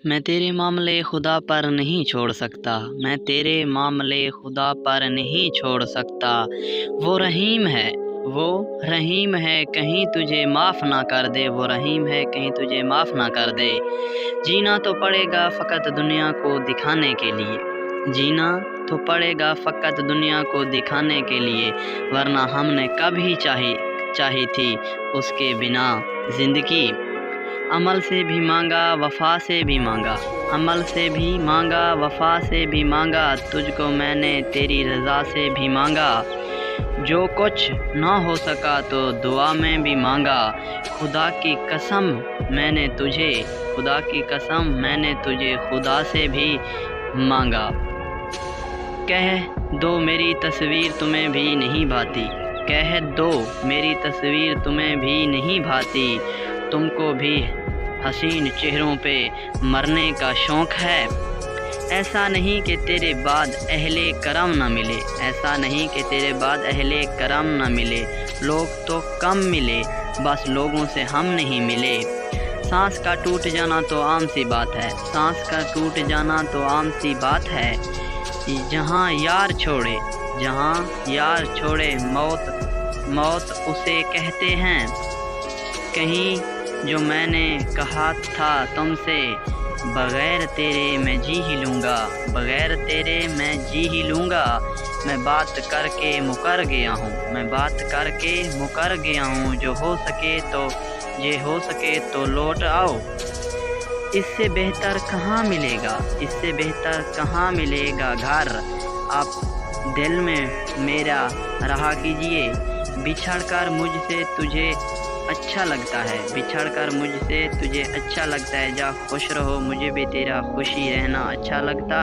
میں تیرے معاملے خدا پر نہیں چھوڑ سکتا، میں تیرے معاملے خدا پر نہیں چھوڑ سکتا۔ وہ رحیم ہے کہیں تجھے معاف نہ کر دے، وہ رحیم ہے کہیں تجھے معاف نہ کر دے۔ جینا تو پڑے گا فقط دنیا کو دکھانے کے لیے، جینا تو پڑے گا فقط دنیا کو دکھانے کے لیے، ورنہ ہم نے کب ہی چاہی تھی اس کے بنا زندگی۔ عمل سے بھی مانگا وفا سے بھی مانگا، عمل سے بھی مانگا وفا سے بھی مانگا، تجھ کو میں نے تیری رضا سے بھی مانگا۔ جو کچھ نہ ہو سکا تو دعا میں بھی مانگا، خدا کی قسم میں نے تجھے خدا سے بھی مانگا۔ کہہ دو میری تصویر تمہیں بھی نہیں بھاتی، کہہ دو میری تصویر تمہیں بھی نہیں بھاتی، تم کو بھی حسین چہروں پہ مرنے کا شوق ہے۔ ایسا نہیں کہ تیرے بعد اہل کرم نہ ملے، ایسا نہیں کہ تیرے بعد اہل کرم نہ ملے، لوگ تو کم ملے بس لوگوں سے ہم نہیں ملے۔ سانس کا ٹوٹ جانا تو عام سی بات ہے، سانس کا ٹوٹ جانا تو عام سی بات ہے، جہاں یار چھوڑے موت اسے کہتے ہیں۔ کہیں جو میں نے کہا تھا تم سے، بغیر تیرے میں جی ہی لوں گا، بغیر تیرے میں جی ہی لوں گا۔ میں بات کر کے مکر گیا ہوں، جو ہو سکے تو لوٹ آؤ۔ اس سے بہتر کہاں ملے گا گھر، آپ دل میں میرا رہا کیجیے۔ بچھڑ کر مجھ سے تجھے اچھا لگتا ہے، جا خوش رہو، مجھے بھی تیرا خوشی رہنا اچھا لگتا